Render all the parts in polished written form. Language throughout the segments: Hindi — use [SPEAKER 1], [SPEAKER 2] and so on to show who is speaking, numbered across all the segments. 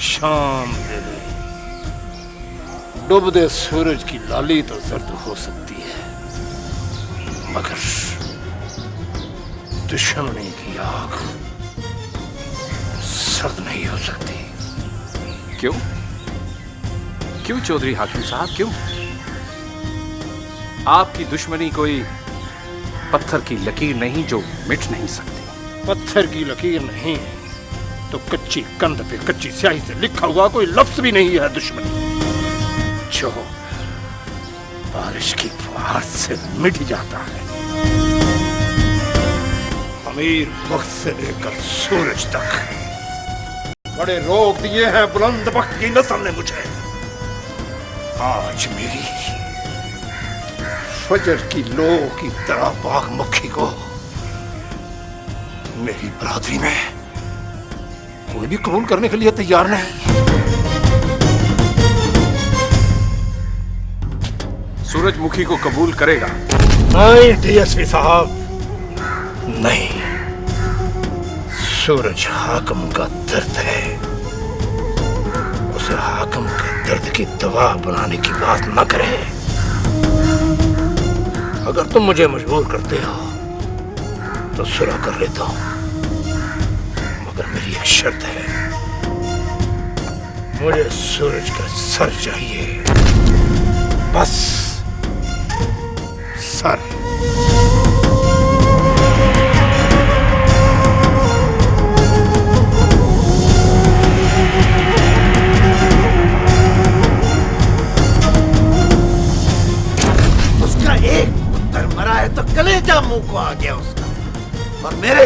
[SPEAKER 1] शाम दे दे। डूबते सूरज की लाली तो जर्द हो सकती है, मगर दुश्मनी की आग सर्द नहीं हो सकती।
[SPEAKER 2] क्यों क्यों चौधरी हाकिम साहब, क्यों? आपकी दुश्मनी कोई पत्थर की लकीर नहीं जो मिट नहीं सकती।
[SPEAKER 1] पत्थर की लकीर नहीं तो कच्ची कंध पे कच्ची स्याही से लिखा हुआ कोई लफ्ज भी नहीं है दुश्मनी, जो बारिश की फुहार से मिट जाता है। अमीर वक्त से लेकर सूरज तक बड़े रोक दिए हैं बुलंद वक्त की नस्ल ने मुझे। आज मेरी फजर की लो की तरह बाग मुखी को मेरी बरादरी में कोई भी कबूल करने के लिए तैयार नहीं।
[SPEAKER 2] सूरजमुखी को कबूल करेगा?
[SPEAKER 1] नहीं डीएसपी साहब, नहीं। सूरज हाकिम का दर्द है, उसे हाकिम के दर्द की दवा बनाने की बात न करे। अगर तुम मुझे मजबूर करते हो तो सुलह कर लेता हूं, मगर मेरी एक शर्त है, मुझे सूरज का सर चाहिए, बस सर।
[SPEAKER 3] उसका एक पुत्र मरा है तो कलेजा मुंह को आ गया उसका, और मेरे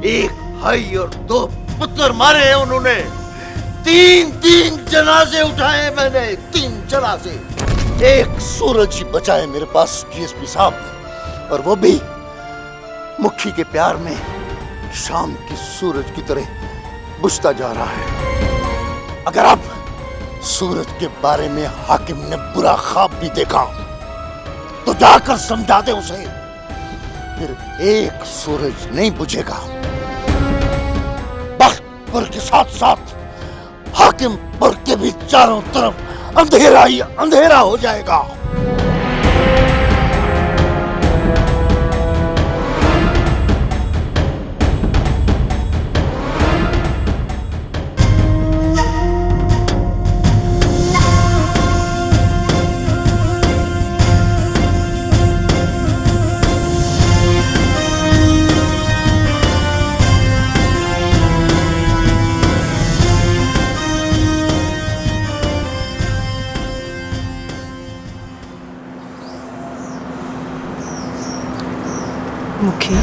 [SPEAKER 3] एक भाई और 2 पुत्र मारे हैं उन्होंने। 3 जनाजे उठाए मैंने, 3 जनाजे। एक सूरज ही बचा है मेरे पास डीएसपी साहब, और वो भी मुखी के प्यार में शाम की सूरज की तरह बुझता जा रहा है। अगर अब सूरज के बारे में हाकिम ने बुरा ख्वाब भी देखा तो जाकर समझा दे उसे, फिर एक सूरज नहीं बुझेगा। बख्तपुर के साथ साथ हाकिमपुर के भी चारों तरफ अंधेरा ही अंधेरा हो जाएगा।
[SPEAKER 4] मुखी,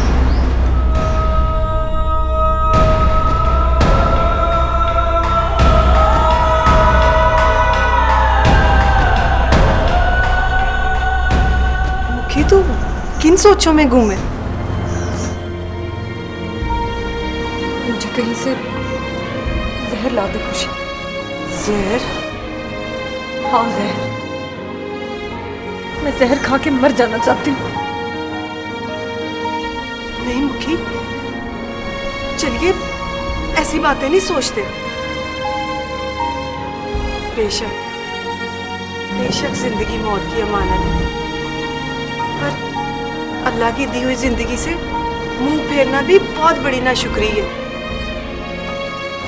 [SPEAKER 4] मुखी तू किन सोचों में घूमे? मुझे कहीं से जहर ला दे खुशी। जहर? हाँ जहर। मैं जहर खा के मर जाना चाहती हूँ। नहीं मुखी, चलिए ऐसी बातें नहीं सोचते। बेशक बेशक जिंदगी मौत की अमानत है, पर अल्लाह की दी हुई जिंदगी से मुंह फेरना भी बहुत बड़ी नाशुक्री है।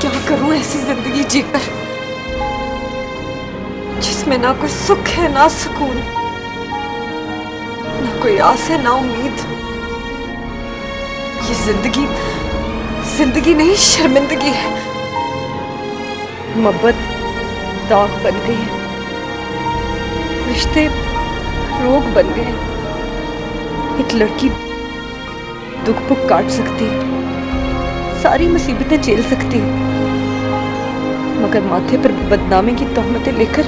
[SPEAKER 4] क्या करूं ऐसी जिंदगी जीकर जिसमें ना कोई सुख है ना सुकून, ना कोई आस है ना उम्मीद। ये जिंदगी नहीं शर्मिंदगी है। मोहब्बत दाग बन गई है, रिश्ते रोग बन गए। एक लड़की दुख पुख काट सकती है, सारी मुसीबतें झेल सकती है, मगर माथे पर बदनामी की तोहमतें लेकर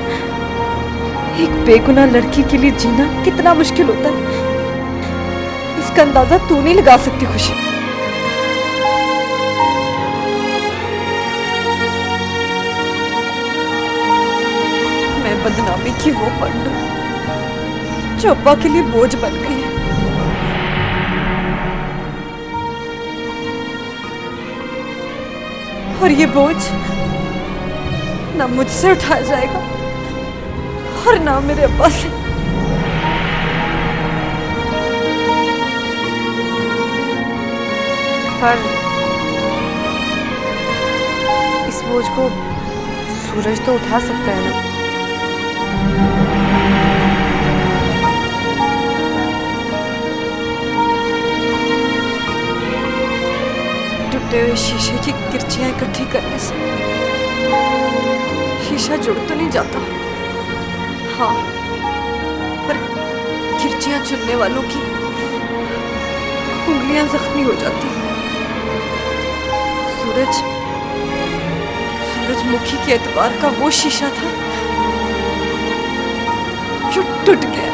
[SPEAKER 4] एक बेगुनाह लड़की के लिए जीना कितना मुश्किल होता है, इसका अंदाजा तू नहीं लगा सकती खुशी। मैं बदनामी की वो पंडू जो अब्बा के लिए बोझ बन गई है। और ये बोझ ना मुझसे उठाया जाएगा और ना मेरे अब्बा से।
[SPEAKER 5] पर इस बोझ को सूरज तो उठा सकता है ना।
[SPEAKER 4] टूटे हुए शीशे की किरचियां इकट्ठी करने से शीशा जुड़ तो नहीं जाता, हाँ, पर किरचियां चुनने वालों की उंगलियां जख्मी हो जाती। सूरजमुखी के एतबार का वो शीशा था जो टूट गया।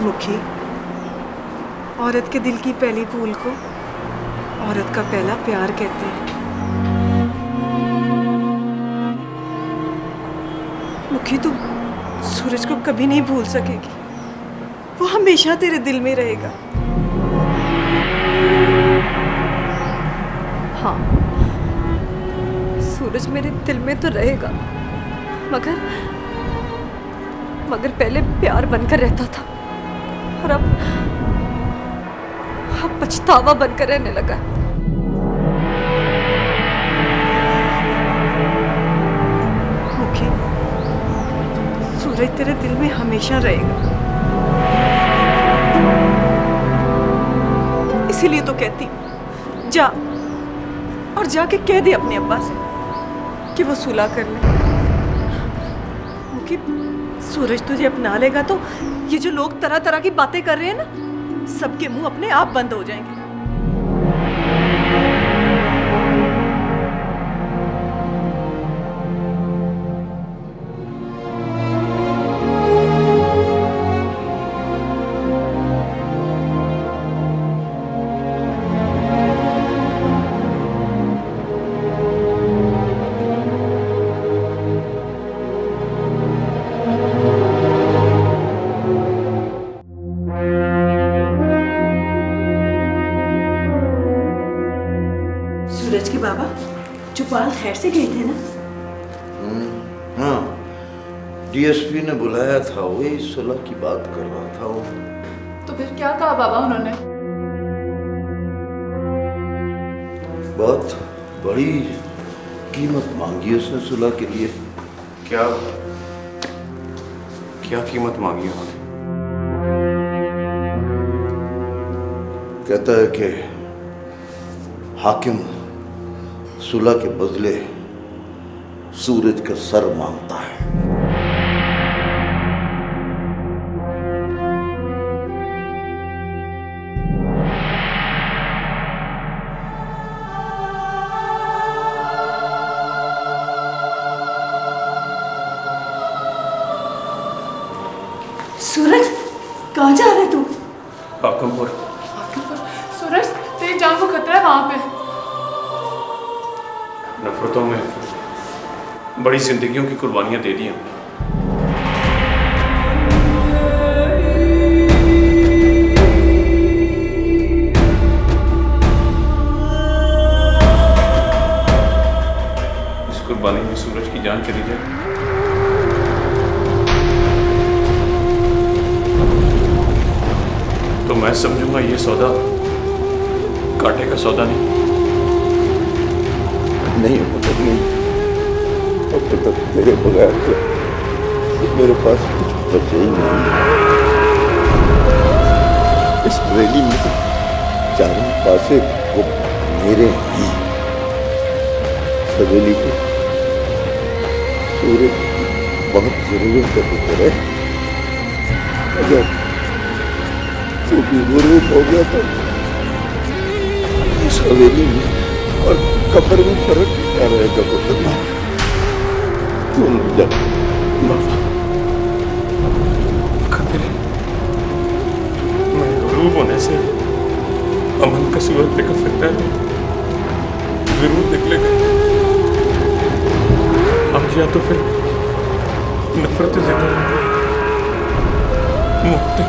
[SPEAKER 5] मुखी, औरत के दिल की पहली फूल को औरत का पहला प्यार कहते हैं। मुखी, तू सूरज को कभी नहीं भूल सकेगी, वो हमेशा तेरे दिल में रहेगा।
[SPEAKER 4] हाँ, सूरज मेरे दिल में तो रहेगा, मगर पहले प्यार बनकर रहता था और अब पछतावा बनकर रहने लगा।
[SPEAKER 5] मुखी, सूरज तेरे दिल में हमेशा रहेगा। इसीलिए तो कहती हूँ, जा और जाके कह दे अपने अब्बा से कि वो सुलह कर ले। मुखी, सूरज तुझे अपना लेगा तो ये जो लोग तरह तरह की बातें कर रहे हैं ना, सबके मुंह अपने आप बंद हो जाएंगे। सूरज के बाबा चुपाल खैर से गए थे ना?
[SPEAKER 3] हाँ, डीएसपी ने बुलाया था, वही सुलह की बात कर रहा था वो।
[SPEAKER 6] तो फिर क्या कहा बाबा उन्होंने?
[SPEAKER 3] बहुत बड़ी कीमत मांगी उसने सुलह के लिए।
[SPEAKER 2] क्या क्या कीमत मांगी उन्होंने?
[SPEAKER 3] कहता है कि हाकिम सुलह के बदले सूरज का सर मांगता है।
[SPEAKER 5] सूरज, कहाँ जा रहे तू?
[SPEAKER 2] हाकिमपुर।
[SPEAKER 6] सूरज, तेरी जान को खतरा है वहां पे।
[SPEAKER 2] नफरतों में बड़ी जिंदगियों की कुर्बानियां दे दी हैं। इस कुर्बानी में सूरज की जान चली जाए तो मैं समझूंगा ये सौदा कांटे का सौदा
[SPEAKER 3] नहीं होता, नहीं। अब तक तेरे बगैर तो मेरे पास कुछ बचे ही नहीं। इस रैली में तो चारों पासे वो मेरे हैं। सवेली को सूरज की बहुत जरूरत है। अगर तू भी गुरूब हो गया तो इस हवेली में और कब्र में फर्क क्या रहेगा पुत्र? तुम जा।
[SPEAKER 2] मैं गुरूब होने से अमन का सूरत पे का फिरता है जरूर निकलेगा।
[SPEAKER 1] या तो फिर नफरतें ज्यादा मुझसे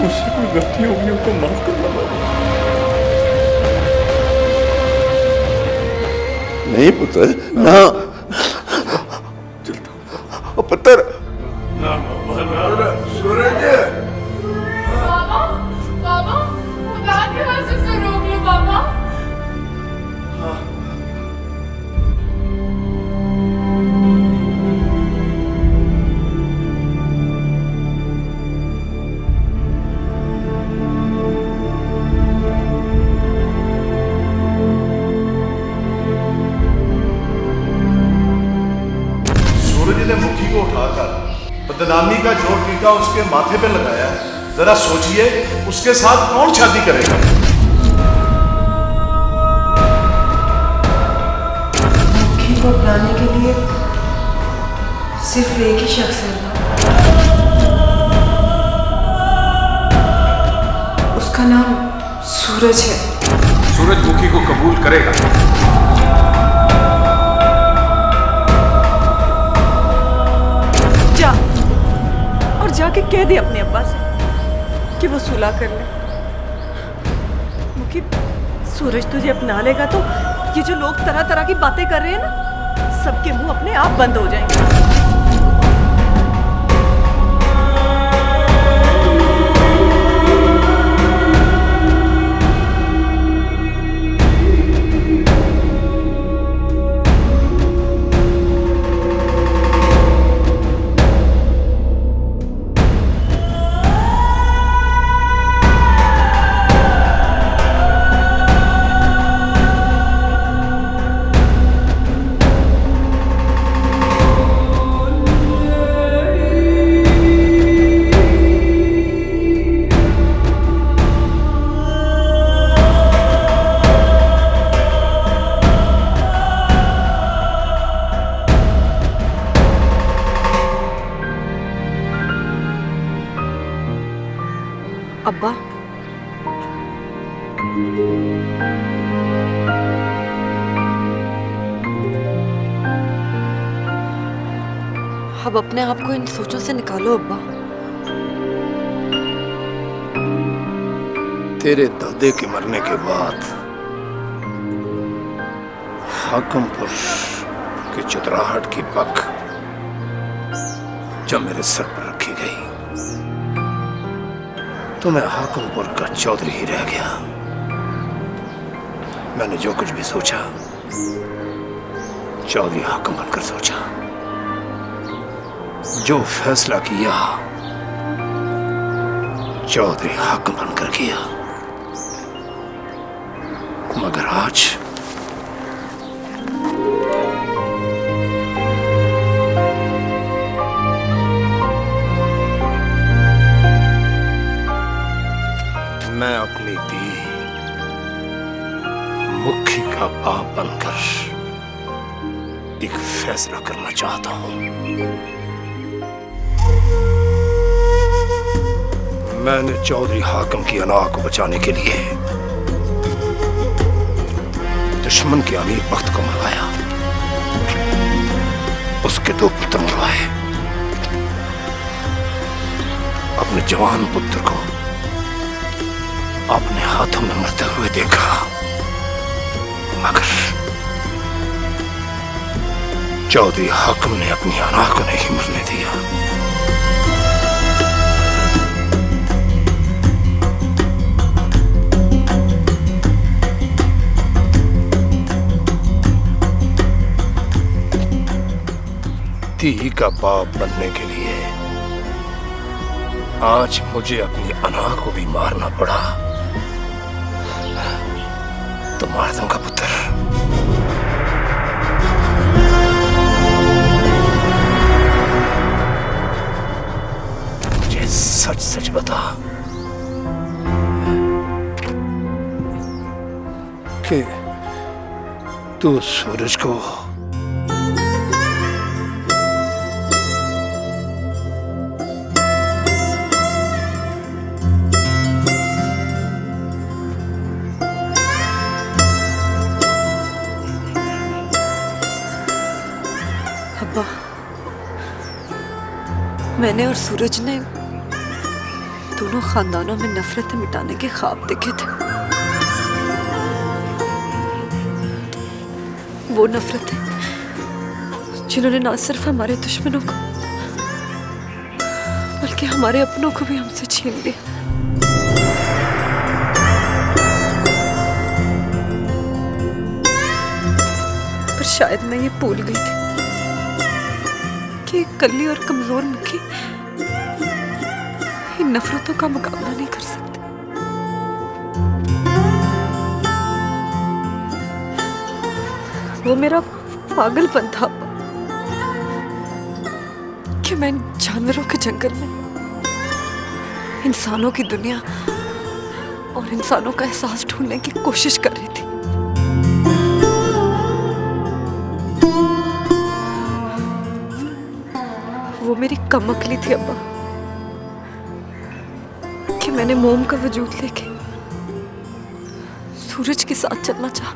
[SPEAKER 1] उससे कोई गलती होगी, उनको माफ करना बाबा।
[SPEAKER 3] नहीं पुत्र, ना। पुत्र सूरज,
[SPEAKER 6] बाबा बाबा खुदा के वास्ते से रोक लो बाबा।
[SPEAKER 7] सूरज ने मुखी को उठाकर बदनामी का जोर टीका उसके माथे पे लगाया है। जरा सोचिए, उसके साथ कौन शादी करेगा?
[SPEAKER 5] मुखी को अपनाने के लिए सिर्फ एक ही शख्स है, उसका नाम सूरज है।
[SPEAKER 2] सूरजमुखी को कबूल करेगा।
[SPEAKER 5] जा और जाके कह दे अपने अब्बा से कि वो सुलह कर ले। मुखी, सूरज तुझे अपना लेगा तो ये जो लोग तरह तरह की बातें कर रहे हैं ना, सबके मुंह अपने आप बंद हो जाएंगे। अब्बा, अब अपने आप को इन सोचों से निकालो अब्बा।
[SPEAKER 1] तेरे दादे के मरने के बाद हाकिमपुर की चतराहट की पग जब मेरे सर पर रखी गई तो मैं हाकिमपुर का चौधरी ही रह गया। मैंने जो कुछ भी सोचा चौधरी हाकिम बनकर सोचा, जो फैसला किया चौधरी हाकिम बनकर किया। मगर आज मैं अपनी दी मुखी का बाप बनकर एक फैसला करना चाहता हूं। मैंने चौधरी हाकिम की अना को बचाने के लिए दुश्मन के अमीर वक्त को मरवाया, उसके 2 पुत्र मरवाए, अपने जवान पुत्र को अपने हाथों में मरते हुए देखा, मगर चौधरी हाकिम ने अपनी अना को नहीं मरने दिया। दी का बाप बनने के लिए आज मुझे अपनी अना को भी मारना पड़ा तो मार दूंगा पुत्र। मुझे सच सच बता कि तू सूरज को
[SPEAKER 5] अब्बा, मैंने और सूरज ने दोनों खानदानों में नफरतें मिटाने के ख्वाब देखे थे। वो नफरतें जिन्होंने ना सिर्फ हमारे दुश्मनों को बल्कि हमारे अपनों को भी हमसे छीन लिया। पर शायद मैं ये भूल गई थी कि एक कल्ली और कमजोर मुखी इन नफरतों का मुकाबला नहीं कर सकती। वो मेरा पागलपन था कि मैं जानवरों के जंगल में इंसानों की दुनिया और इंसानों का एहसास ढूंढने की कोशिश कर रही थी। वो मेरी कमअक्ली थी अब्बा कि मैंने मोम का वजूद लेके सूरज के साथ चलना चाहा।